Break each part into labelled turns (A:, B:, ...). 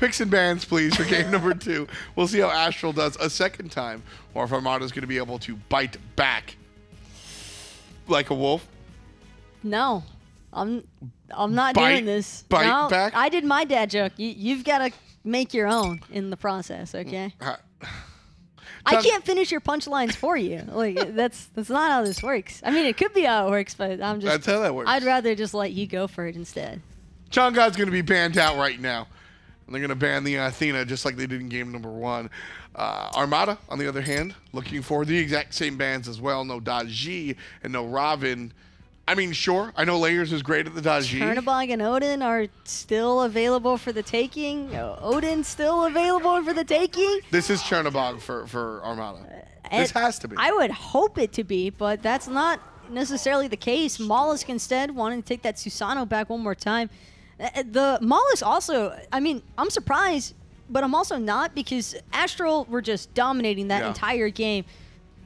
A: Picks and bans, please, for game number 2. We'll see how Astral does a second time, or if Armada's going to be able to bite back like a wolf.
B: No, I'm not doing this.
A: Bite back?
B: I did my dad joke. You've got to make your own in the process, okay? I can't finish your punchlines for you. Like that's not how this works. I mean, it could be how it works, but
A: that's how that works.
B: I'd rather just let you go for it instead.
A: Chang'e's going to be banned out right now. And they're going to ban the Athena just like they did in game number 1. Armada, on the other hand, looking for the exact same bans as well. No .G and no Robin. I mean, sure, I know Layers is great at the .G.
B: Chernobog and Odin are still available for the taking. Odin's still available for the taking.
A: This is Chernobog for Armada. This has to be.
B: I would hope it to be, but that's not necessarily the case. Mollusk instead wanting to take that Susano back one more time. The Mollusk also, I mean, I'm surprised, but I'm also not, because Astral were just dominating that entire game.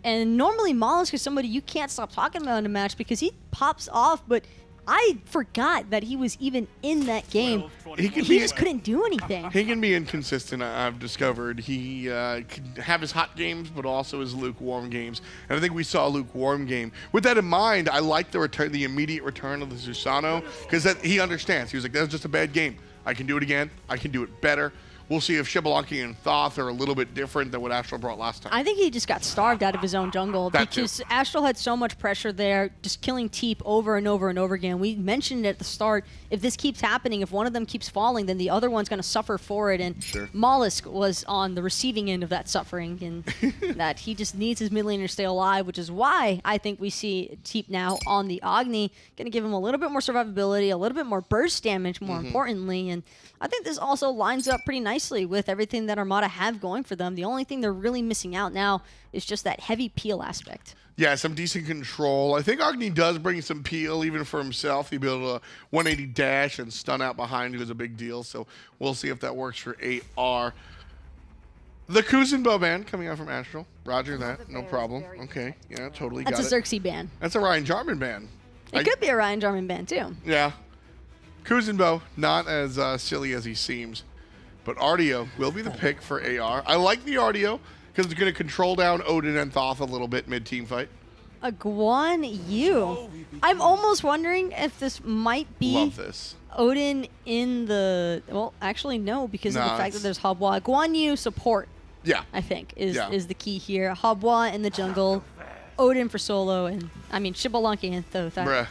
B: And normally Mollusk is somebody you can't stop talking about in a match because he pops off, but I forgot that he was even in that game. He just couldn't do anything.
A: He can be inconsistent, I've discovered. He can have his hot games, but also his lukewarm games. And I think we saw a lukewarm game. With that in mind, I like the immediate return of the Susano, because he understands. He was like, that was just a bad game. I can do it again. I can do it better. We'll see if Xbalanque and Thoth are a little bit different than what Astral brought last time.
B: I think he just got starved out of his own jungle because Astral had so much pressure there, just killing Teep over and over and over again. We mentioned at the start, if this keeps happening, if one of them keeps falling, then the other one's going to suffer for it. And Mollusk was on the receiving end of that suffering, and that he just needs his mid laner to stay alive, which is why I think we see Teep now on the Agni, going to give him a little bit more survivability, a little bit more burst damage, more importantly. And I think this also lines up pretty nicely with everything that Armada have going for them. The only thing they're really missing out now is just that heavy peel aspect.
A: Yeah, some decent control. I think Agni does bring some peel even for himself. He'll be able to 180 dash and stun out behind is a big deal. So we'll see if that works for AR. The Kuzenbo ban coming out from Astral. Roger that. No problem. Okay. Yeah, totally got it.
B: That's a Zirxy ban.
A: That's a Ryan Jarman ban.
B: It could be a Ryan Jarman ban, too.
A: Yeah. Kuzenbo, not as silly as he seems. But Artio will be the pick for AR. I like the Artio because it's going to control down Odin and Thoth a little bit mid-team fight.
B: A Guan Yu. I'm almost wondering if this might be Odin in the... Well, actually, no, because of the fact that there's Habwa. Guan Yu support, I think, is the key here. Habwa in the jungle, Odin for solo, and, I mean, Xbalanque and Thoth.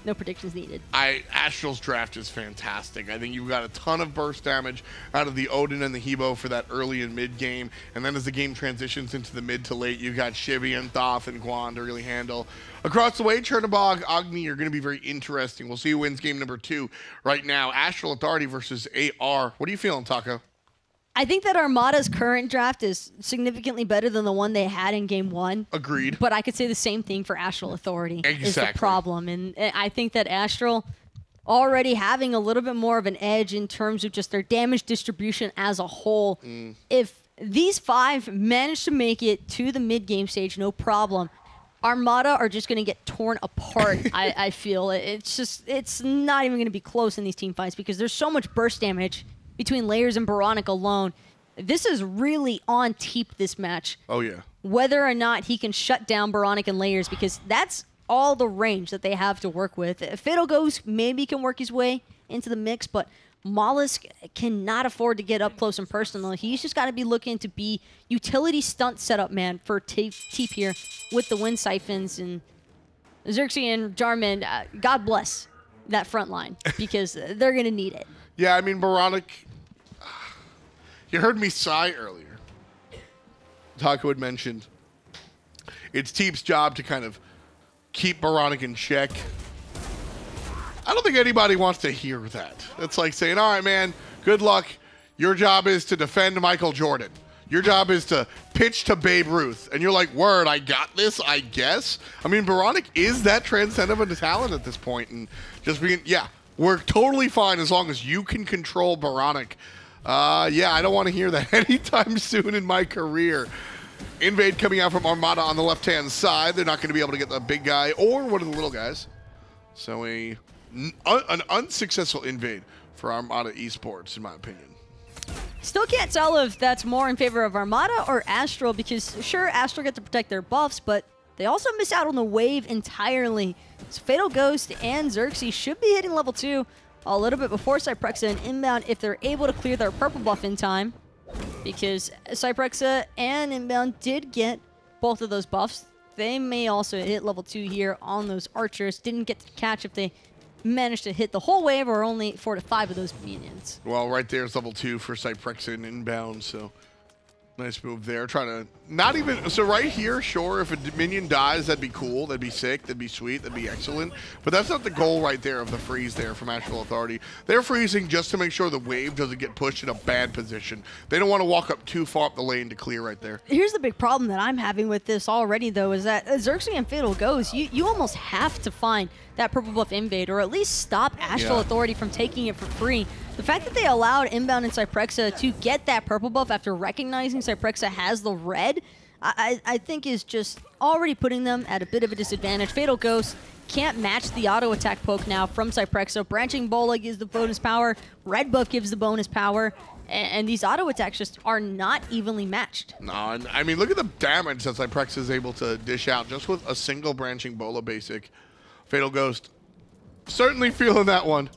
B: No predictions needed.
A: Astral's draft is fantastic. I think you've got a ton of burst damage out of the Odin and the Hebo for that early and mid game. And then as the game transitions into the mid to late, you've got Shivi and Thoth and Guan to really handle. Across the way, Chernobog, Agni are going to be very interesting. We'll see who wins game number 2 right now. AstralAuthority versus AR. What are you feeling, Taco?
B: I think that Armada's current draft is significantly better than the one they had in game 1.
A: Agreed.
B: But I could say the same thing for AstralAuthority.
A: Exactly.
B: Is the problem. And I think that Astral already having a little bit more of an edge in terms of just their damage distribution as a whole. If these 5 manage to make it to the mid-game stage, no problem. Armada are just going to get torn apart, I feel. It's not even going to be close in these team fights because there's so much burst damage between Layers and Oboronic alone. This is really on Teep, this match.
A: Oh, yeah.
B: Whether or not he can shut down Oboronic and Layers, because that's all the range that they have to work with. Fatal Ghost maybe can work his way into the mix, but Mollusk cannot afford to get up close and personal. He's just got to be looking to be utility stunt setup man for Teep here with the Wind Siphons. And Zirxy and Jarman, God bless that front line, because they're going to need it.
A: Yeah, I mean, Oboronic, you heard me sigh earlier. Taco had mentioned it's Teep's job to kind of keep Oboronic in check. I don't think anybody wants to hear that. It's like saying, all right, man, good luck. Your job is to defend Michael Jordan. Your job is to pitch to Babe Ruth. And you're like, word, I got this, I guess. I mean, Oboronic is that transcendent of a talent at this point. And just being, we're totally fine as long as you can control Oboronic. I don't want to hear that anytime soon in my career. Invade coming out from Armada on the left-hand side. They're not going to be able to get the big guy or one of the little guys. So an unsuccessful invade for Armada Esports, in my opinion.
B: Still can't tell if that's more in favor of Armada or Astral, because sure, Astral get to protect their buffs, but they also miss out on the wave entirely. So Fatal Ghost and Zirxy should be hitting level 2 a little bit before Cyprexa and Inbound if they're able to clear their purple buff in time, because Cyprexa and Inbound did get both of those buffs. They may also hit level 2 here on those archers. Didn't get to catch if they managed to hit the whole wave or only 4 to 5 of those minions.
A: Well, right there's level 2 for Cyprexa and Inbound, so nice move there. Trying to not even, so right here, sure, if a minion dies, that'd be cool, that'd be sick, that'd be sweet, that'd be excellent. But that's not the goal right there of the freeze there from AstralAuthority. They're freezing just to make sure the wave doesn't get pushed in a bad position. They don't want to walk up too far up the lane to clear right there.
B: Here's the big problem that I'm having with this already, though, is that Zirxy and Fatal Ghost, you almost have to find that purple buff invade, or at least stop AstralAuthority from taking it for free. The fact that they allowed Inbound and Cyprexa to get that purple buff after recognizing Cyprexa has the red, I think is just already putting them at a bit of a disadvantage. Fatal Ghost can't match the auto attack poke now from Cyprexa. Branching Bola gives the bonus power, red buff gives the bonus power, and these auto attacks just are not evenly matched.
A: No, I mean, look at the damage that Cyprexa is able to dish out just with a single Branching Bola basic. Fatal Ghost certainly feeling that one.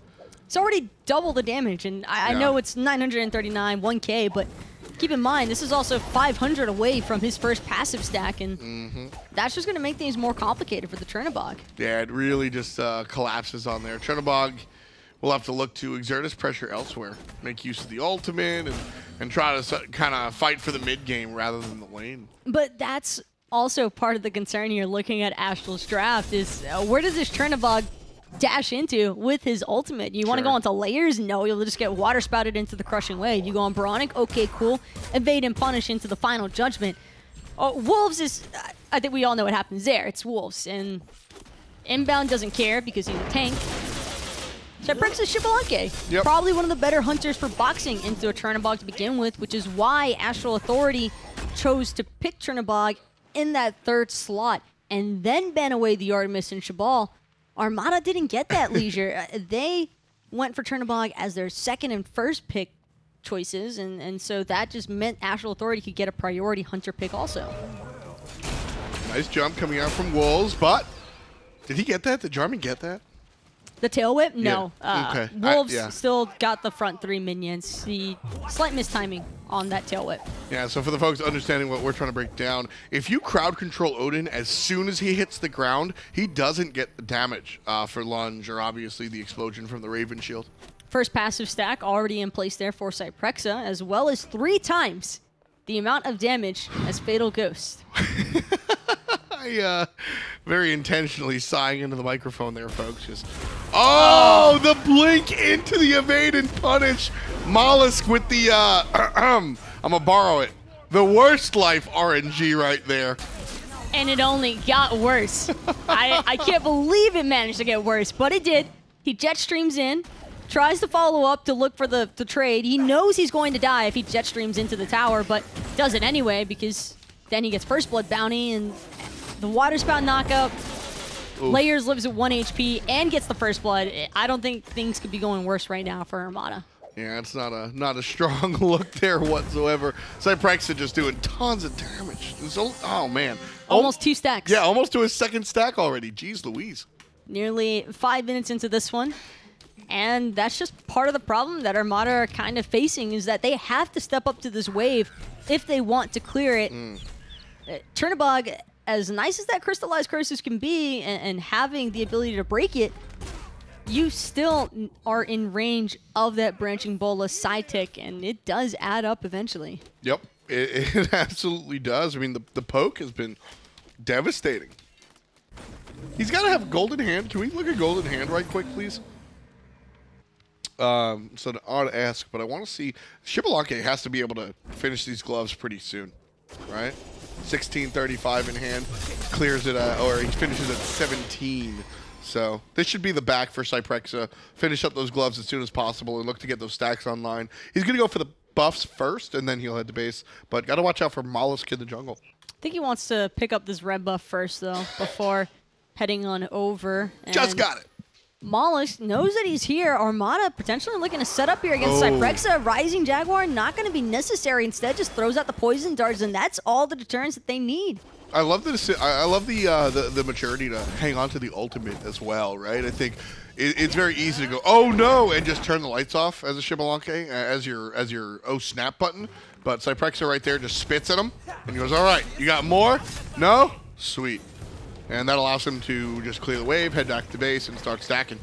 B: It's already double the damage, and I know it's 939, 1K, but keep in mind, this is also 500 away from his first passive stack, and that's just going to make things more complicated for the Chernobog.
A: Yeah, it really just collapses on there. Chernobog will have to look to exert his pressure elsewhere, make use of the ultimate, and try to kind of fight for the mid game rather than the lane.
B: But that's also part of the concern here looking at Astral's draft is where does this Chernobog dash into with his ultimate? You want to go onto layers? No, you'll just get water spouted into the crushing wave. You go on Oboronic? Okay, cool. Evade and punish into the final judgment. Wolves is, I think we all know what happens there. It's Wolves, and Inbound doesn't care because he's a tank. Cyprexa Xbalanque, probably one of the better hunters for boxing into a Chernobog to begin with, which is why AstralAuthority chose to pick Chernobog in that third slot and then ban away the Artemis and Shabal. Armada didn't get that leisure. They went for Chernobog as their second and first pick choices, and so that just meant AstralAuthority could get a priority hunter pick also.
A: Nice jump coming out from Wolves, but did he get that? Did Jarman get that?
B: The tail whip? No.
A: Yeah. Okay.
B: Wolves still got the front 3 minions. The slight mistiming on that tail whip.
A: Yeah, so for the folks understanding what we're trying to break down, if you crowd control Odin, as soon as he hits the ground, he doesn't get the damage for lunge or obviously the explosion from the Raven shield.
B: First passive stack already in place there for Cyprexa, as well as 3 times the amount of damage as Fatal Ghost.
A: Very intentionally sighing into the microphone there, folks. Just, oh, the blink into the evade and punish. Mollusk with the, I'm gonna borrow it. The worst life RNG right there.
B: And it only got worse. I can't believe it managed to get worse, but it did. He jet streams in, tries to follow up to look for the trade. He knows he's going to die if he jet streams into the tower, but does it anyway because then he gets first blood bounty and the water spout knockup. Layers lives at 1 HP and gets the first blood. I don't think things could be going worse right now for Armada.
A: Yeah, it's not a strong look there whatsoever. Cyprexa just doing tons of damage. Oh man,
B: almost 2 stacks.
A: Yeah, almost to his second stack already. Jeez Louise.
B: Nearly 5 minutes into this one. And that's just part of the problem that Armada are kind of facing, is that they have to step up to this wave if they want to clear it. Chernobog, as nice as that crystallized curses can be and having the ability to break it, you still are in range of that branching bola side tick, and it does add up eventually.
A: Yep, it absolutely does. I mean, the poke has been devastating. He's got to have golden hand. Can we look at golden hand right quick, please? So I ought to ask, but I want to see. Xbalanque has to be able to finish these gloves pretty soon, right? 1635 in hand, clears it, or he finishes at 17. So this should be the back for Cyprexa. Finish up those gloves as soon as possible and look to get those stacks online. He's going to go for the buffs first, and then he'll head to base. But got to watch out for Mollusk in the jungle.
B: I think he wants to pick up this red buff first, though, before heading on over.
A: Just got it.
B: Mollusk knows that he's here. Armada potentially looking to set up here against Cyprexa. Rising Jaguar not going to be necessary. Instead, just throws out the poison darts, and that's all the deterrence that they need.
A: I love the maturity to hang on to the ultimate as well, right? I think it's very easy to go, oh no, and just turn the lights off as a Xbalanque, as your oh snap button. But Cyprexa right there just spits at him and goes, all right, you got more? No? Sweet. And that allows him to just clear the wave, head back to base, and start stacking.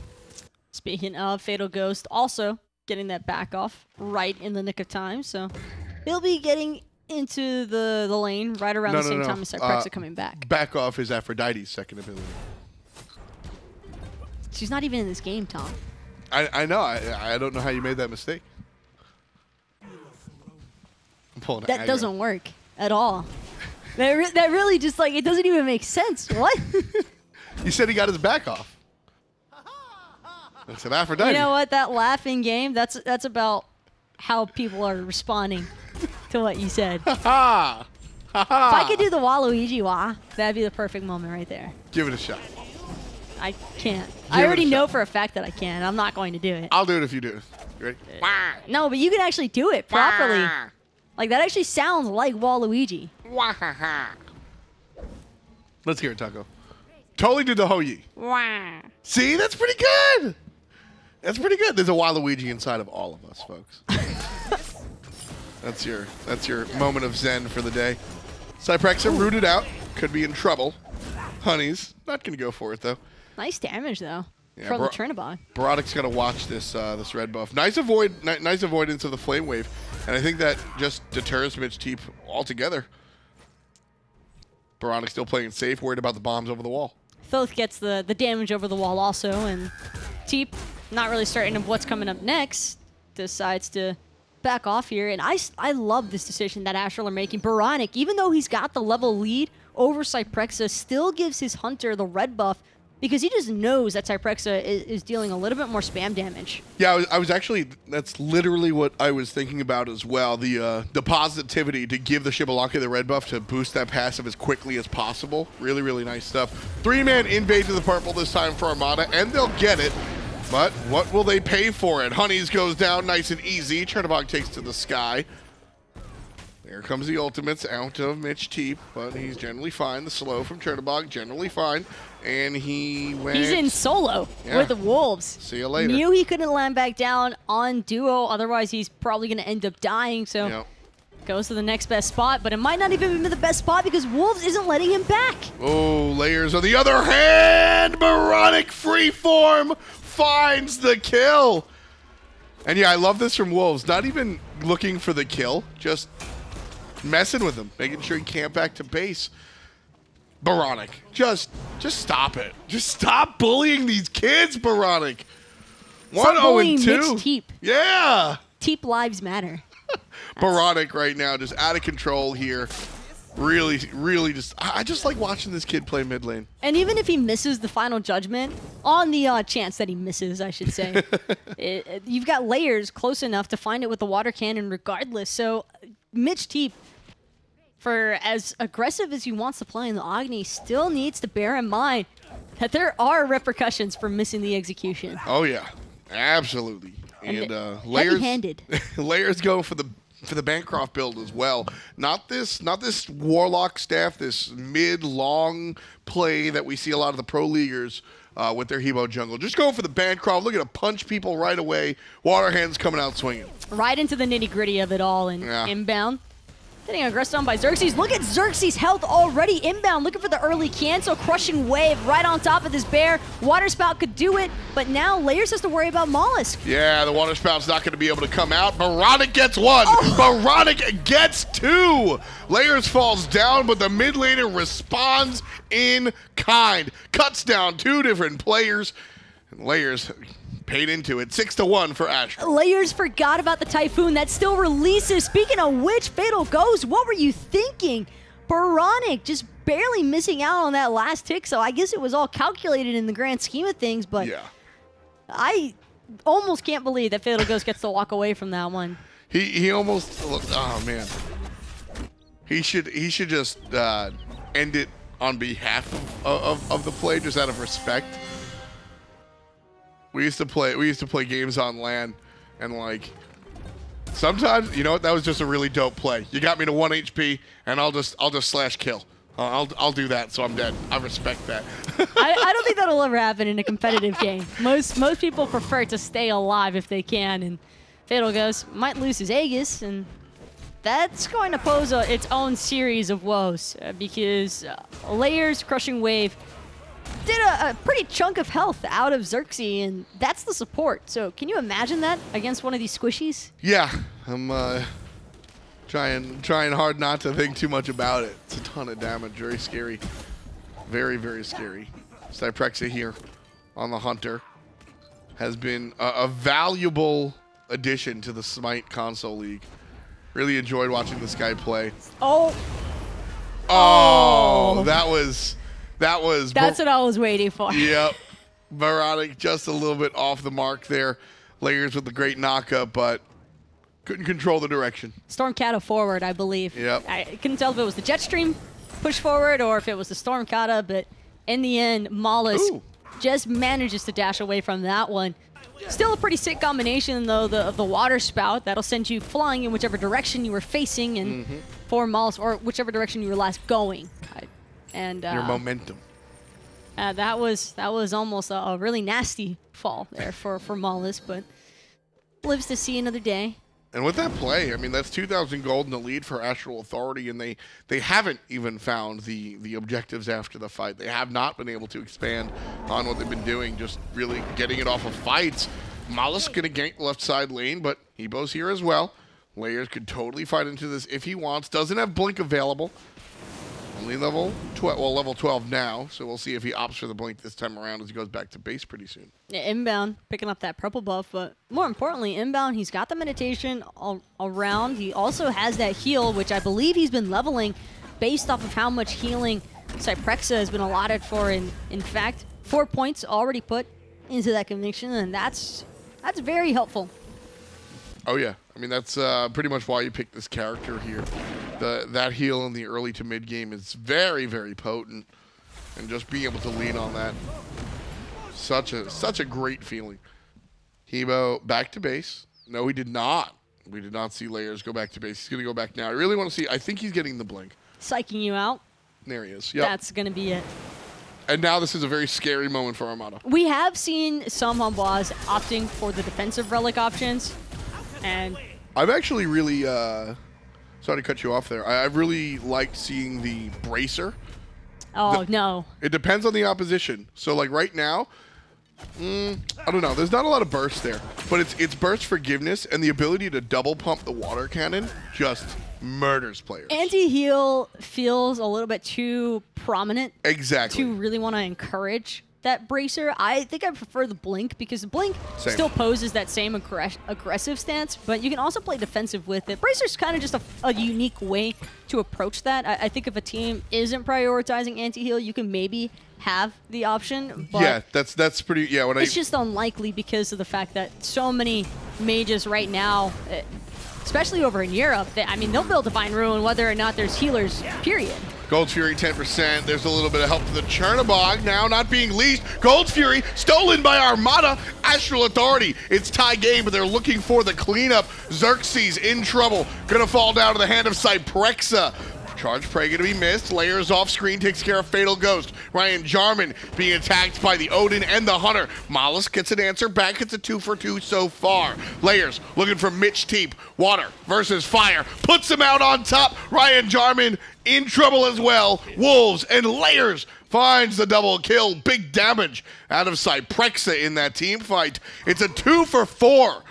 B: Speaking of, Fatal Ghost also getting that back off right in the nick of time. So he'll be getting into the lane right around the same time as Cyprexa coming back.
A: Back off is Aphrodite's second ability.
B: She's not even in this game, Tom.
A: I know. I don't know how you made that mistake. I'm pulling
B: that doesn't work at all. That really just, like, it doesn't even make sense. What?
A: You said he got his back off. That's an Aphrodite.
B: You know what? That laughing game, that's about how people are responding to what you said. If I could do the Waluigi wah, that'd be the perfect moment right there.
A: Give it a shot.
B: I can't. I already know for a fact that I can. I'm not going to do it.
A: I'll do it if you do it. You ready?
B: No, but you can actually do it properly. Like, that actually sounds like Waluigi.
A: Let's hear it, Taco. Totally did the Ho-Yi. See, that's pretty good. That's pretty good. There's a Waluigi inside of all of us, folks. That's your moment of zen for the day. Cyprexa rooted out. Could be in trouble. Honeys not going to go for it, though.
B: Nice damage, though, from the Chernobog.
A: Borodic's got to watch this this red buff. Nice avoidance of the flame wave. And I think that just deters MitchTeep altogether. Borodic's still playing safe, worried about the bombs over the wall.
B: Thoth gets the damage over the wall also, and Teep, not really certain of what's coming up next, decides to back off here. And I love this decision that Astral are making. Oboronic, even though he's got the level lead over Cyprexa, still gives his Hunter the red buff because he just knows that Cyprexa is dealing a little bit more spam damage. Yeah,
A: I was actually, that's literally what I was thinking about as well. The positivity to give the Xbalanque the red buff to boost that passive as quickly as possible. Really, really nice stuff. 3-man invade to the purple this time for Armada, and they'll get it. But what will they pay for it? Honeys goes down nice and easy. Chernobog takes to the sky. There comes the ultimates out of MitchTeep, but he's generally fine. The slow from Chernobog, generally fine. And he went...
B: He's in solo with the Wolves.
A: See you later.
B: Knew he couldn't land back down on duo, otherwise he's probably going to end up dying, so goes to the next best spot, but it might not even be the best spot because Wolves isn't letting him back.
A: Oh, Layers on the other hand, Oboronic freeform finds the kill. And yeah, I love this from Wolves. Not even looking for the kill, just messing with him, making sure he can't back to base. Oboronic, just stop it. Just stop bullying these kids, Oboronic. 1-0-2.
B: MitchTeep.
A: Yeah.
B: Teep lives matter.
A: Oboronic right now, just out of control here. Really, really just, I just like watching this kid play mid lane.
B: And even if he misses the final judgment, on the chance that he misses, I should say, you've got Layers close enough to find it with the water cannon regardless. So MitchTeep, for as aggressive as he wants to play in the Agni, still needs to bear in mind that there are repercussions for missing the execution.
A: Oh yeah, absolutely. And Layers,
B: heavy-handed.
A: Layers go for the Bancroft build as well. Not this Warlock staff, this mid-long play that we see a lot of the pro leaguers with their Hebo jungle. Just going for the Bancroft, looking to punch people right away. Water hands coming out swinging.
B: Right into the nitty-gritty of it all, and Inbound. Getting aggressed on by Zirxy. Look at Zirxy's health already. Inbound, looking for the early cancel. Crushing wave right on top of this bear. Water Spout could do it, but now Layers has to worry about Mollusk.
A: Yeah, the Water Spout's not going to be able to come out. Oboronic gets one. Oboronic gets two. Layers falls down, but the mid laner responds in kind. Cuts down two different players. And Layers paid into it. 6-1 for Astral.
B: Layers forgot about the Typhoon that still releases. Speaking of which, Fatal Ghost, what were you thinking? Oboronic just barely missing out on that last tick, so I guess it was all calculated in the grand scheme of things, but I almost can't believe that Fatal Ghost gets to walk away from that one.
A: He almost, oh man. He should just end it on behalf of the play, just out of respect. We used to play games on LAN, and like sometimes, you know what? That was just a really dope play. You got me to 1 HP, and I'll just slash kill. I'll do that, so I'm dead. I respect that.
B: I don't think that'll ever happen in a competitive game. Most people prefer to stay alive if they can, and Fatal Ghost might lose his Aegis, and that's going to pose its own series of woes because Layers Crushing Wave did a pretty chunk of health out of Zirxy, and that's the support. So can you imagine that against one of these squishies?
A: Yeah, I'm trying hard not to think too much about it. It's a ton of damage, very scary, very, very scary. Cyprexa here on the Hunter has been a valuable addition to the Smite console league. Really enjoyed watching this guy play.
B: Oh,
A: that was.
B: That's what I was waiting for.
A: Yep, Oboronic just a little bit off the mark there. Layers with the great knockup, but couldn't control the direction.
B: Stormcata forward, I believe.
A: Yep.
B: I couldn't tell if it was the Jetstream push forward or if it was the Stormcata, but in the end, Mollusk just manages to dash away from that one. Still a pretty sick combination, though, of the water spout. That'll send you flying in whichever direction you were facing, and for Mollusk, or whichever direction you were last going. And
A: your momentum.
B: That was almost a really nasty fall there for Mollusk, but lives to see another day.
A: And with that play, I mean, that's 2,000 gold in the lead for AstralAuthority, and they haven't even found the objectives after the fight. They have not been able to expand on what they've been doing, just really getting it off of fights. Mollusk going to gank left side lane, but Ebo's here as well. Layers could totally fight into this if he wants. Doesn't have Blink available. Only level 12, well, level 12 now, so we'll see if he opts for the Blink this time around as he goes back to base pretty soon.
B: Yeah, Inbound, picking up that purple buff, but more importantly, Inbound, he's got the meditation all around. He also has that heal, which I believe he's been leveling based off of how much healing Cyprexa has been allotted for. In fact, 4 points already put into that conviction, and that's very helpful.
A: Oh yeah, I mean that's pretty much why you picked this character here. That heal in the early to mid game is very, very potent, and just being able to lean on that, such a great feeling. Hebo back to base. No, he did not. We did not see Layers go back to base. He's gonna go back now. I really want to see. I think he's getting the Blink.
B: Psyching you out.
A: There he is. Yep.
B: That's gonna be it.
A: And now this is a very scary moment for Armada.
B: We have seen some Humbois opting for the defensive relic options, and
A: I've actually really. Sorry to cut you off there. I really liked seeing the bracer.
B: Oh, no.
A: It depends on the opposition. So, like, right now, I don't know. There's not a lot of burst there. But it's burst forgiveness, and the ability to double pump the water cannon just murders players.
B: Anti-heal feels a little bit too prominent.
A: Exactly.
B: To really want to encourage that bracer. I think I prefer the Blink because the Blink
A: Same.
B: still poses that same aggressive stance, but you can also play defensive with it. Bracer's kind of just a unique way to approach that. I think if a team isn't prioritizing anti-heal, you can maybe have the option. But
A: yeah, that's pretty. Yeah,
B: it's just unlikely because of the fact that so many mages right now, especially over in Europe, they'll build Divine Ruin whether or not there's healers, period.
A: Gold Fury 10%. There's a little bit of help to the Chernobog now, not being leased. Gold Fury stolen by Armada. AstralAuthority. It's tie game, but they're looking for the cleanup. Zirxy's in trouble. Gonna fall down to the hand of Cyprexa. Charge Prey gonna be missed. Layers off screen takes care of Fatal Ghost. Ryan Jarman being attacked by the Odin and the Hunter. Mollusk gets an answer back. It's a 2 for 2 so far. Layers looking for MitchTeep. Water versus fire. Puts him out on top. Ryan Jarman in trouble as well. Wolves and Layers finds the double kill. Big damage out of Cyprexa in that team fight. It's a 2 for 4.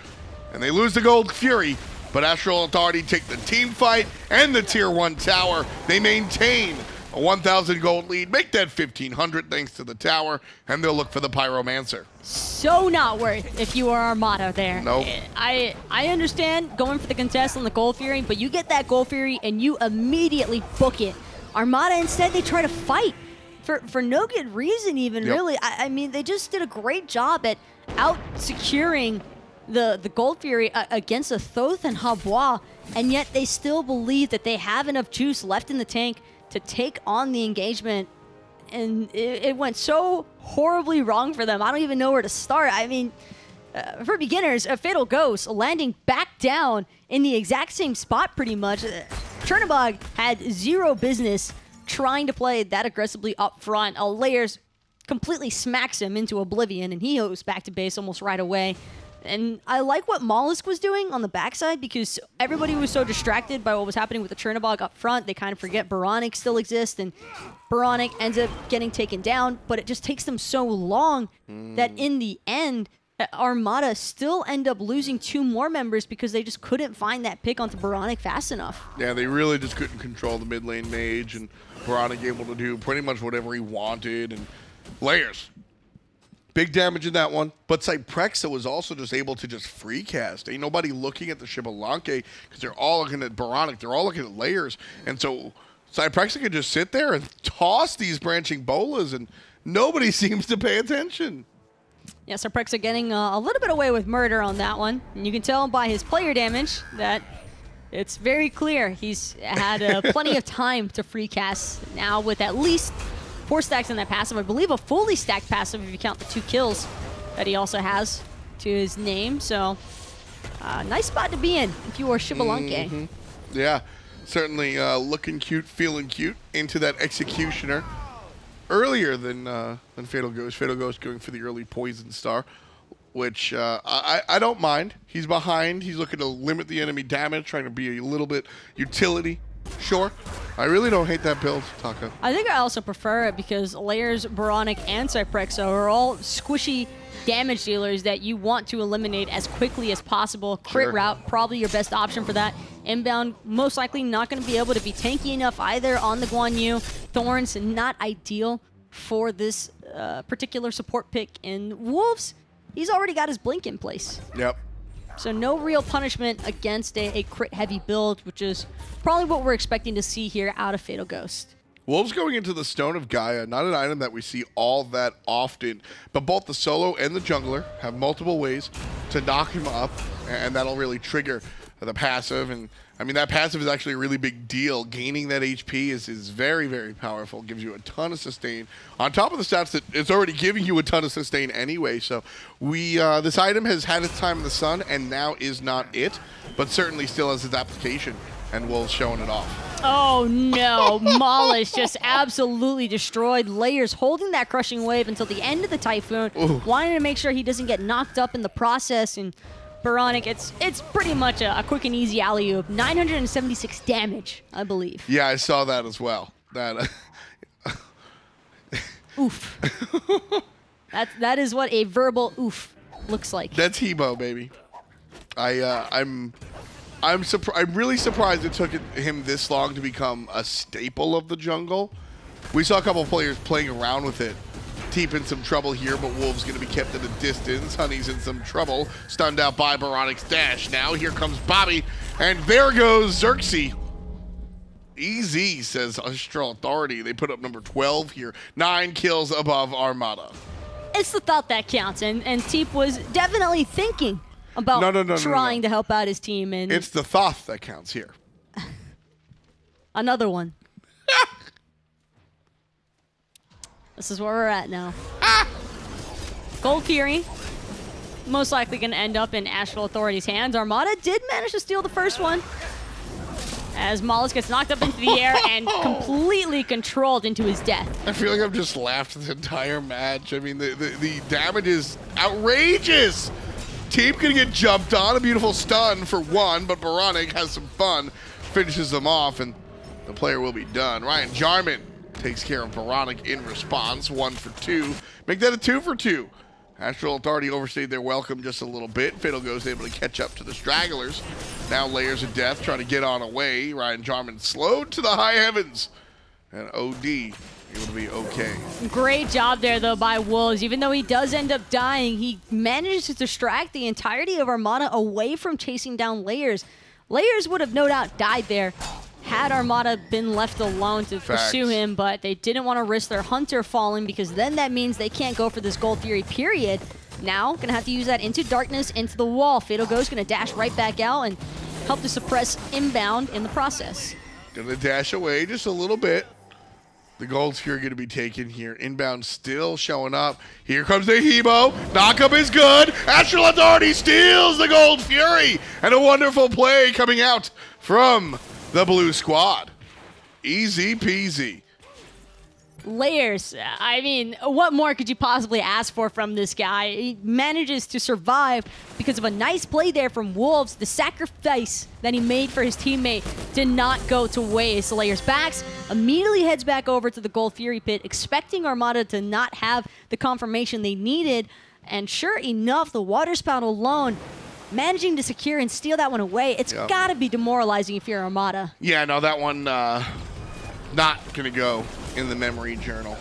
A: And they lose the Gold Fury. But AstralAuthority take the team fight and the Tier 1 tower. They maintain a 1,000 gold lead. Make that 1,500 thanks to the tower. And they'll look for the Pyromancer.
B: So not worth if you are Armada there.
A: Nope.
B: I understand going for the contest on the Gold Fury, but you get that Gold Fury and you immediately book it. Armada instead, they try to fight for no good reason even, really. I mean, they just did a great job at out-securing the Gold Fury against a Thoth and Humbois, and yet they still believe that they have enough juice left in the tank to take on the engagement. and it went so horribly wrong for them. I don't even know where to start. I mean, for beginners, a Fatal Ghost landing back down in the exact same spot pretty much. Chernobog had zero business trying to play that aggressively up front. Layers completely smacks him into oblivion, and he goes back to base almost right away. And I like what Mollusk was doing on the backside because everybody was so distracted by what was happening with the Chernobog up front. They kind of forget oBoronic still exists, and oBoronic ends up getting taken down, but it just takes them so long that in the end, Armada still end up losing 2 more members because they just couldn't find that pick onto oBoronic fast enough.
A: Yeah, they really just couldn't control the mid lane mage, and oBoronic able to do pretty much whatever he wanted, and Layers. Big damage in that one, but Cyprexa was also just able to just free cast. Ain't nobody looking at the Xbalanque because they're all looking at oBoronic. They're all looking at Layers, and so Cyprexa could just sit there and toss these branching bolas, and nobody seems to pay attention.
B: Yeah, Cyprexa getting a little bit away with murder on that one, and you can tell by his player damage that it's very clear he's had plenty of time to free cast now with at least 4 stacks in that passive. I believe a fully stacked passive if you count the 2 kills that he also has to his name. So, nice spot to be in if you are Xbalanque.
A: Yeah, certainly looking cute, feeling cute into that Executioner. Earlier than Fatal Ghost. Fatal Ghost going for the early Poison Star, which I don't mind. He's behind. He's looking to limit the enemy damage, trying to be a little bit utility. Sure. I really don't hate that build, Taco.
B: I think I also prefer it because Layers, oBoronic, and Cyprexa are all squishy damage dealers that you want to eliminate as quickly as possible. Crit route, probably your best option for that. Inbound, most likely not going to be able to be tanky enough either on the Guan Yu. Thorns, not ideal for this particular support pick. In Wolves, he's already got his Blink in place.
A: Yep.
B: So no real punishment against a crit-heavy build, which is probably what we're expecting to see here out of Fatal Ghost.
A: Wolves going into the Stone of Gaia, not an item that we see all that often, but both the solo and the jungler have multiple ways to knock him up, and that'll really trigger the passive. And I mean, that passive is actually a really big deal. Gaining that HP is very, very powerful. Gives you a ton of sustain on top of the stats that it's already giving you a ton of sustain anyway. So this item has had its time in the sun and now is not it, but certainly still has its application, and Wolves showing it off.
B: Oh no, Mollusk just absolutely destroyed Layers, holding that crushing wave until the end of the Typhoon, wanting to make sure he doesn't get knocked up in the process. And oBoronic, it's pretty much a quick and easy alley-oop. 976 damage, I believe.
A: Yeah, I saw that as well. That
B: oof. That is what a verbal oof looks like.
A: That's Hebo, baby. I'm really surprised it took him this long to become a staple of the jungle. We saw a couple of players playing around with it. Teep in some trouble here, but Wolves going to be kept at a distance. Honey's in some trouble, stunned out by oBoronic's dash. Now here comes Bobby, and there goes Zirxy. Easy, says AstralAuthority. They put up number 12 here. 9 kills above Armada.
B: It's the thought that counts, and Teep was definitely thinking about trying to help out his team. And
A: it's the Thoth that counts here.
B: Another one. This is where we're at now. Gold Fury, most likely going to end up in AstralAuthority's hands. Armada did manage to steal the first one, as Mollusk gets knocked up into the air and completely controlled into his death.
A: I feel like I've just laughed the entire match. I mean, the damage is outrageous. Teep gonna get jumped on. A beautiful stun for one, but oBoronic has some fun, finishes them off, and the player will be done. Ryan Jarman takes care of oBoronic in response. 1 for 2. Make that a 2 for 2. AstralAuthority overstayed their welcome just a little bit. Fatal Ghost able to catch up to the stragglers. Now Layers of Death trying to get on away. Ryan Jarman slowed to the high heavens. And OD able to be okay.
B: Great job there, though, by Wolves. Even though he does end up dying, he manages to distract the entirety of Armada away from chasing down Layers. Layers would have no doubt died there had Armada been left alone to pursue him, but they didn't want to risk their Hunter falling because then that means they can't go for this Gold Fury, period. Now, gonna have to use that into darkness, into the wall. Fatal Ghost gonna dash right back out and help to suppress Inbound in the process.
A: Gonna dash away just a little bit. The golds here are going to be taken here. Inbound still showing up. Here comes the Hebo. Knockup is good. AstralAuthority steals the Gold Fury. And a wonderful play coming out from the blue squad. Easy peasy.
B: Layers, I mean, what more could you possibly ask for from this guy? He manages to survive because of a nice play there from Wolves. The sacrifice that he made for his teammate did not go to waste. Layers backs, immediately heads back over to the Gold Fury pit, expecting Armada to not have the confirmation they needed. And sure enough, the water spout alone managing to secure and steal that one away. It's got to be demoralizing if you're Armada.
A: Yeah, no, that one not going to go in the memory journal.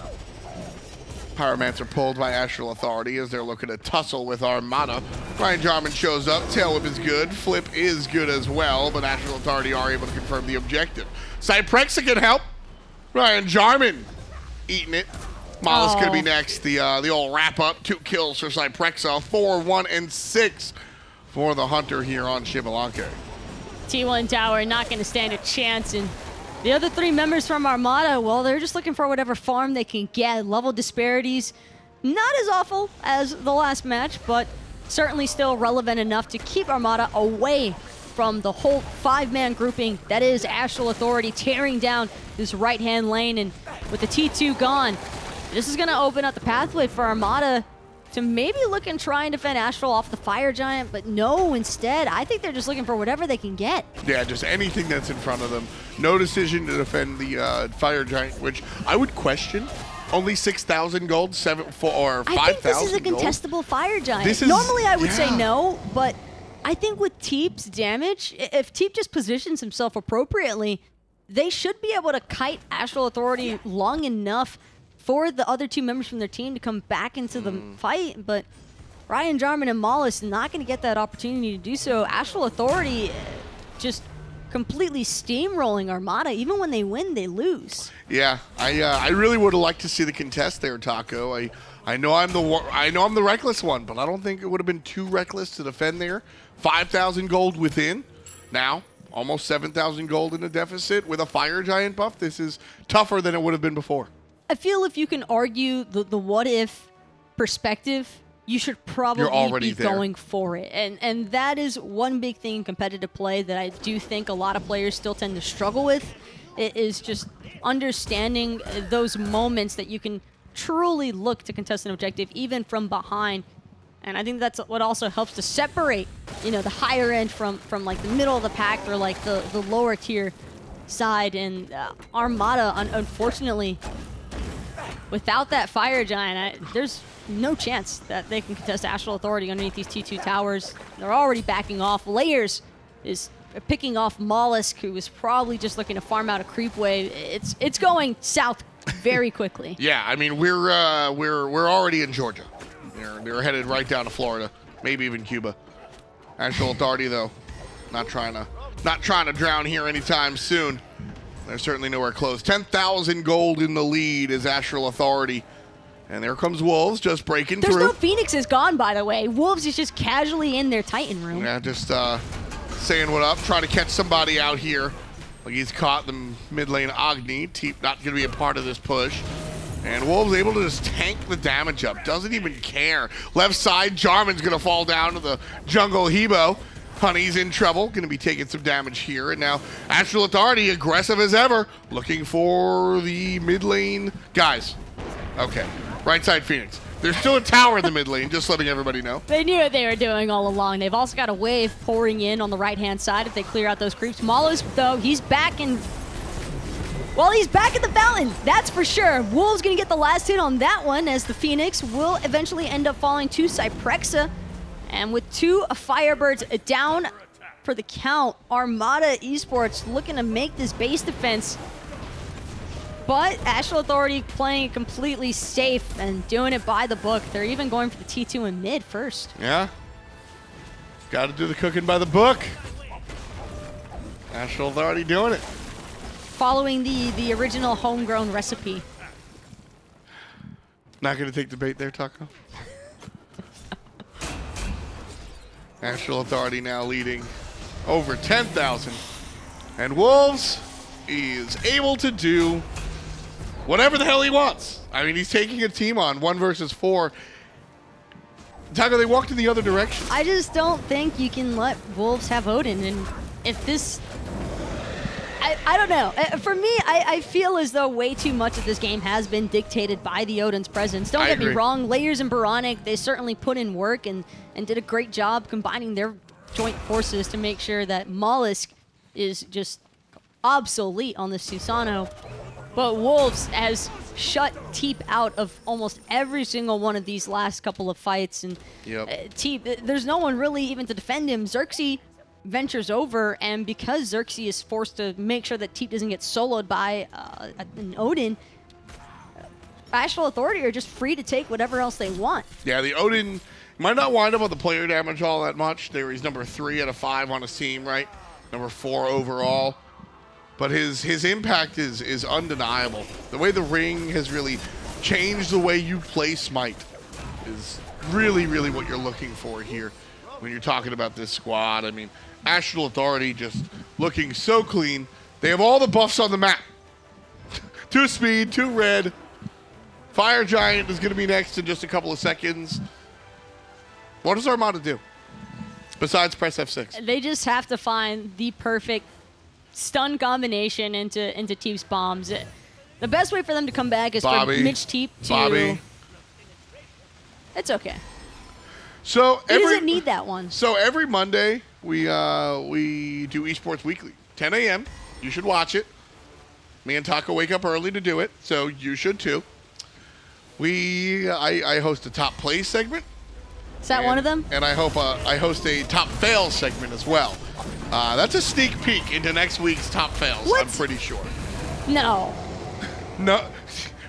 A: Pyromancer pulled by AstralAuthority as they're looking to tussle with Armada. Ryan Jarman shows up. Tail whip is good. Flip is good as well, but AstralAuthority are able to confirm the objective. Cyprexa can help. Ryan Jarman eating it. Mollusk going to be next. The old wrap-up. 2 kills for Cyprexa. 4, 1, and 6 for the Hunter here on Xbalanque.
B: T1 Tower not going to stand a chance, and the other 3 members from Armada, well, they're just looking for whatever farm they can get. Level disparities, not as awful as the last match, but certainly still relevant enough to keep Armada away from the whole 5-man grouping that is AstralAuthority tearing down this right-hand lane. And with the T2 gone, this is going to open up the pathway for Armada to maybe look and try and defend Astral off the Fire Giant, but no, instead, I think they're just looking for whatever they can get.
A: Yeah, just anything that's in front of them. No decision to defend the Fire Giant, which I would question. Only 6,000 gold, 5,000 gold.
B: I think this is a contestable Fire Giant. Normally I would say no, but I think with Teep's damage, if Teep just positions himself appropriately, they should be able to kite AstralAuthority long enough for the other 2 members from their team to come back into the fight, but Ryan Jarman and Mollusk not going to get that opportunity to do so. AstralAuthority just completely steamrolling Armada. Even when they win, they lose.
A: Yeah, I really would have liked to see the contest there, Taco. I know I'm the reckless one, but I don't think it would have been too reckless to defend there. 5,000 gold within. Now, almost 7,000 gold in the deficit with a Fire Giant buff. This is tougher than it would have been before.
B: I feel if you can argue the what-if perspective, you should probably be going for it. And that is one big thing in competitive play that I do think a lot of players still tend to struggle with. It is just understanding those moments that you can truly look to contest an objective, even from behind. And I think that's what also helps to separate, you know, the higher end from like the middle of the pack or like the lower tier side. And Armada, unfortunately, without that Fire Giant, there's no chance that they can contest AstralAuthority underneath these T2 towers. They're already backing off. Layers is picking off Mollusk, who is probably just looking to farm out a creep wave. It's going south very quickly.
A: Yeah, I mean we're already in Georgia. They're headed right down to Florida, maybe even Cuba. AstralAuthority though, not trying to drown here anytime soon. They're certainly nowhere close. 10,000 gold in the lead is AstralAuthority. And there comes Wolves just breaking through.
B: There's no Phoenixes gone, by the way. Wolves is just casually in their Titan room.
A: Yeah, just saying what up, trying to catch somebody out here. Like he's caught the mid lane Agni. Teep not going to be a part of this push. And Wolves able to just tank the damage up. Doesn't even care. Left side, Jarman's going to fall down to the jungle Hebo. Honey's in trouble, going to be taking some damage here. And now AstralAuthority, aggressive as ever, looking for the mid lane guys. Okay, right side Phoenix. There's still a tower in the mid lane, just letting everybody know.
B: They knew what they were doing all along. They've also got a wave pouring in on the right-hand side if they clear out those creeps. Mollusk, though, he's back in... Well, he's back at the fountain, that's for sure. Wolves going to get the last hit on that one, as the Phoenix will eventually end up falling to Cyprexa. And with 2 Firebirds down for the count, Armada Esports looking to make this base defense. But AstralAuthority playing completely safe and doing it by the book. They're even going for the T2 in mid first.
A: Yeah. Got to do the cooking by the book. AstralAuthority doing it.
B: Following the original homegrown recipe.
A: Not going to take the bait there, Taco? AstralAuthority now leading over 10,000. And Wolves is able to do whatever the hell he wants. I mean, he's taking a team on 1 versus 4. Taco, they walked in the other direction.
B: I just don't think you can let Wolves have Odin. And if this... I don't know. For me, I feel as though way too much of this game has been dictated by the Odin's presence. Don't get me wrong. Layers and oBoronic, they certainly put in work and did a great job combining their joint forces to make sure that Mollusk is just obsolete on the Susano. But Wolves has shut Teep out of almost every single one of these last couple of fights. And Teep, there's no one really even to defend him. Zirxy ventures over, and because Zirxy is forced to make sure that Teep doesn't get soloed by an Odin, AstralAuthority are just free to take whatever else they want.
A: Yeah, the Odin might not wind up on the player damage all that much. He's number 3 out of 5 on his team, right? Number 4 overall. But his impact is undeniable. The way the ring has really changed the way you play Smite is really, really what you're looking for here when you're talking about this squad. I mean, AstralAuthority just looking so clean. They have all the buffs on the map. 2 speed, 2 red. Fire Giant is going to be next in just a couple of seconds. What does Armada do besides press F6?
B: They just have to find the perfect stun combination into Teep's bombs. The best way for them to come back is for MitchTeep to... It's okay.
A: So
B: he doesn't need that one.
A: So every Monday we do Esports Weekly, 10 a.m. You should watch it. Me and Taco wake up early to do it, so you should too. I host a top plays segment.
B: Is that one of them?
A: And I host a top fails segment as well. That's a sneak peek into next week's top fails. What? I'm pretty sure.
B: No.
A: No.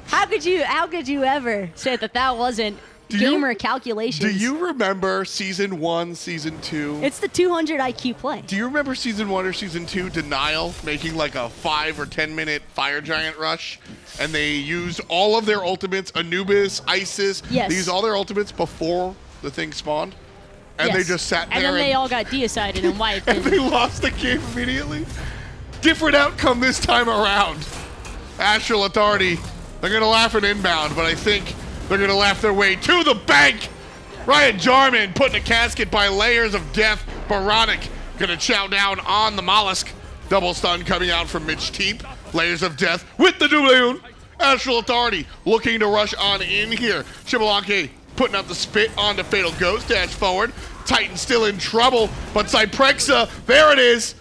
B: How could you ever say that wasn't gamer calculations?
A: Do you remember season 1, season 2?
B: It's the 200 IQ play.
A: Do you remember season 1 or season 2 Denial making like a 5 or 10 minute Fire Giant rush? And they used all of their ultimates, Anubis, Isis.
B: Yes.
A: They used all their ultimates before the thing spawned. And they just sat there.
B: And then they all got decided and wiped.
A: And they lost the game immediately. Different outcome this time around. AstralAuthority, they're going to laugh at Inbound, but I think they're going to laugh their way to the bank. Ryan Jarman putting a casket by Layers of Death. oBoronic going to chow down on the Mollusk. Double stun coming out from MitchTeep. Layers of Death with the Doubloon. AstralAuthority looking to rush on in here. Xbalanque putting out the spit onto Fatal Ghost. Dash forward. Titan still in trouble, but Cyprexa, there it is.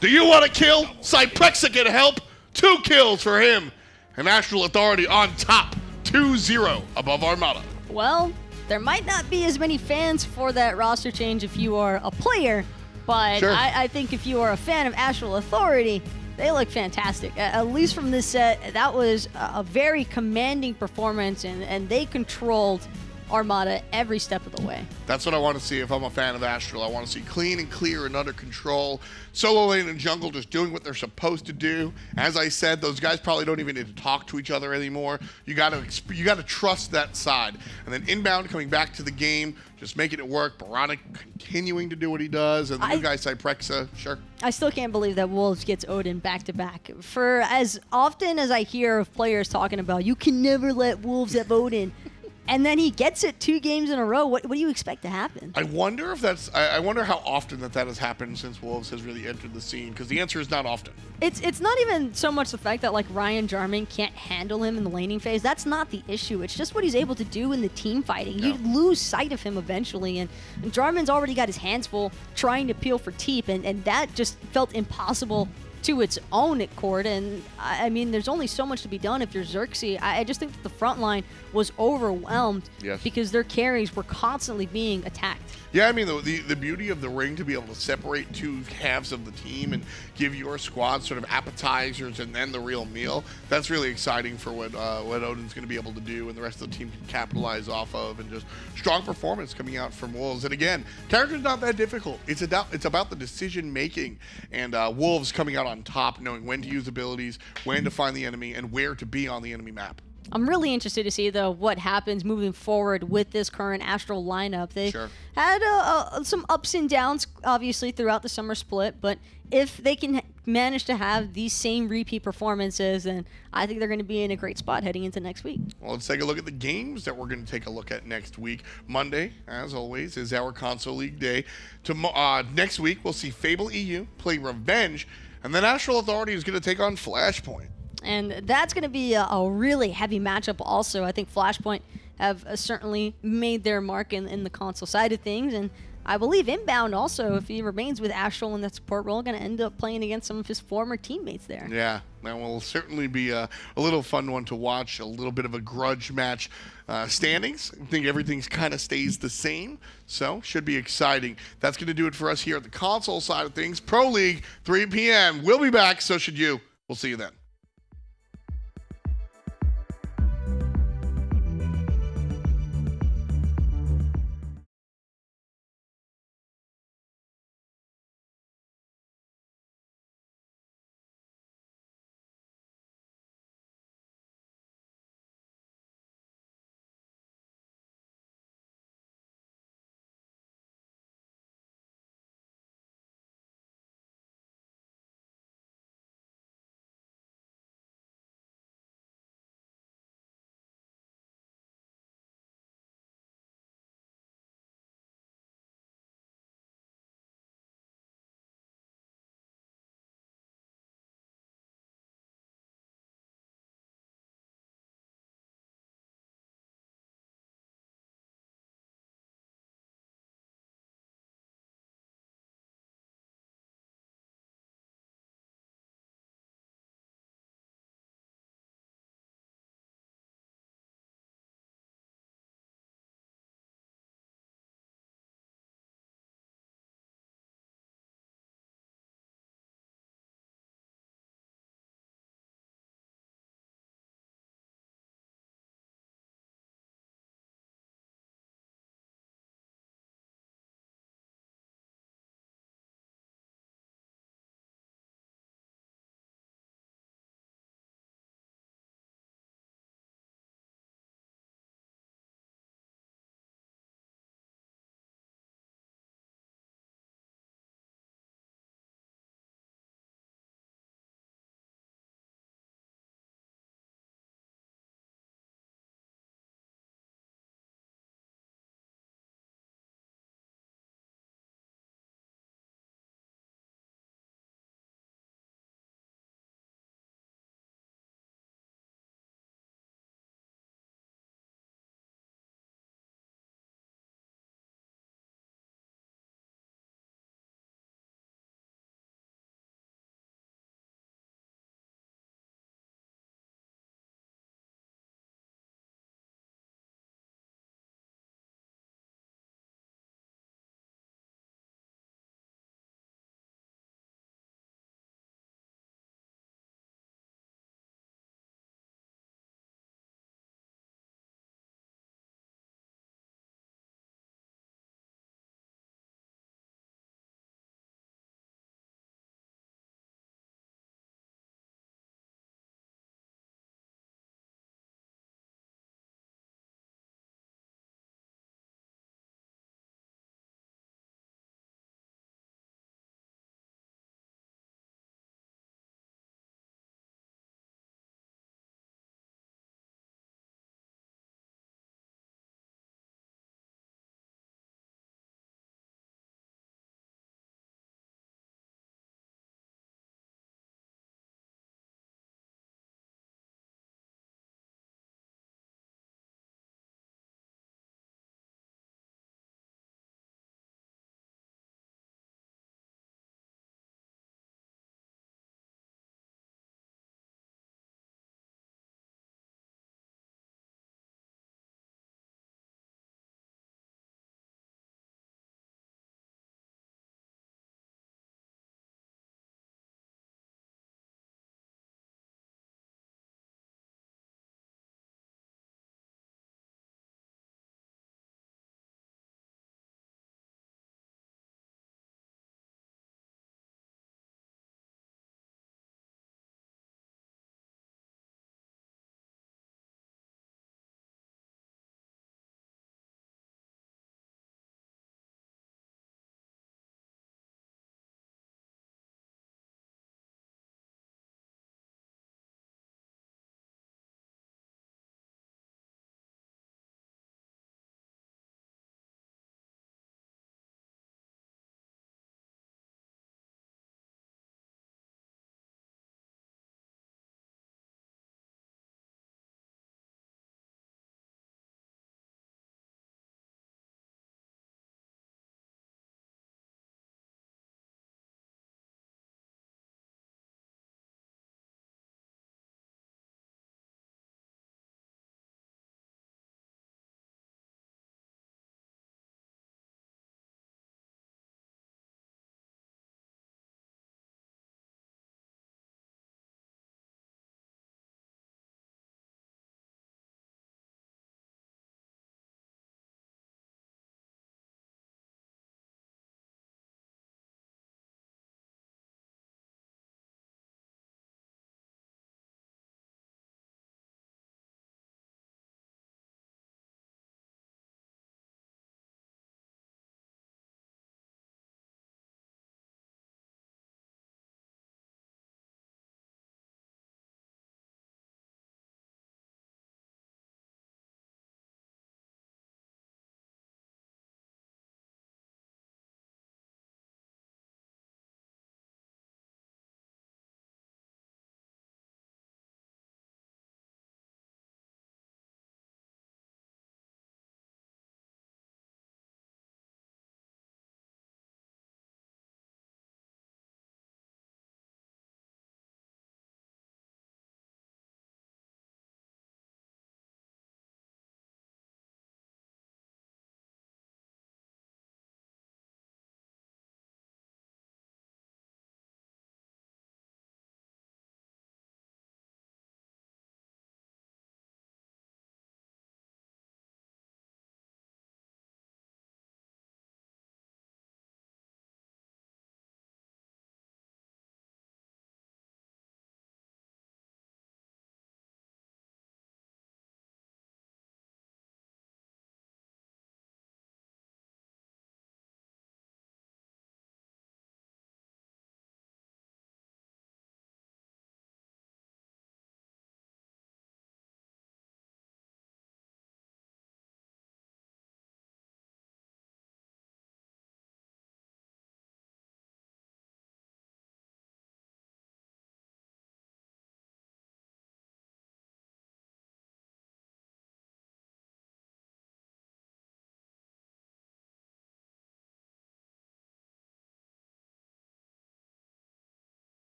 A: Do you want to kill? Cyprexa can help. 2 kills for him. And AstralAuthority on top. 2-0 above Armada.
B: Well, there might not be as many fans for that roster change if you are a player, but sure. I think if you are a fan of AstralAuthority, they look fantastic. At least from this set, that was a very commanding performance, and they controlled Armada every step of the way.
A: That's what I want to see if I'm a fan of Astral. I want to see clean and clear and under control. Solo lane and jungle just doing what they're supposed to do. As I said, those guys probably don't even need to talk to each other anymore. You got to trust that side. And then Inbound coming back to the game, just making it work. oBoronic continuing to do what he does, and the new guy Cyprexa, sure.
B: I still can't believe that Wolves gets Odin back to back. For as often as I hear of players talking about, you can never let Wolves have Odin. And then he gets it 2 games in a row. What do you expect to happen?
A: I wonder if that's. I wonder how often that has happened since Wolves has really entered the scene. Because the answer is not often.
B: It's not even so much the fact that like Ryan Jarman can't handle him in the laning phase. That's not the issue. It's just what he's able to do in the team fighting. You lose sight of him eventually, and Jarman's already got his hands full trying to peel for Teep, and that just felt impossible to its own accord. And I mean, there's only so much to be done if you're Zirxy. I just think that the front line was overwhelmed because their carries were constantly being attacked.
A: Yeah, I mean, the beauty of the ring to be able to separate 2 halves of the team and give your squad sort of appetizers and then the real meal, that's really exciting for what Odin's going to be able to do and the rest of the team can capitalize off of, and just strong performance coming out from Wolves. And again, character's not that difficult. It's about the decision making, and Wolves coming out on top, knowing when to use abilities, when to find the enemy, and where to be on the enemy map.
B: I'm really interested to see, though, what happens moving forward with this current Astral lineup. They had some ups and downs, obviously, throughout the summer split, but if they can manage to have these same repeat performances, and I think they're going to be in a great spot heading into next week.
A: Well, let's take a look at the games that we're going to take a look at next week. Monday, as always, is our Console League day. Next week, we'll see Fable EU play Revenge, and then AstralAuthority is going to take on Flashpoint.
B: And that's going to be a really heavy matchup also. I think Flashpoint have certainly made their mark in the console side of things, and I believe Inbowned also, if he remains with Astral in that support role, going to end up playing against some of his former teammates there.
A: Yeah, that will certainly be a little fun one to watch, a little bit of a grudge match. Standings, I think everything's kind of stays the same, so should be exciting. That's going to do it for us here at the console side of things. Pro League, 3 p.m. We'll be back, so should you. We'll see you then.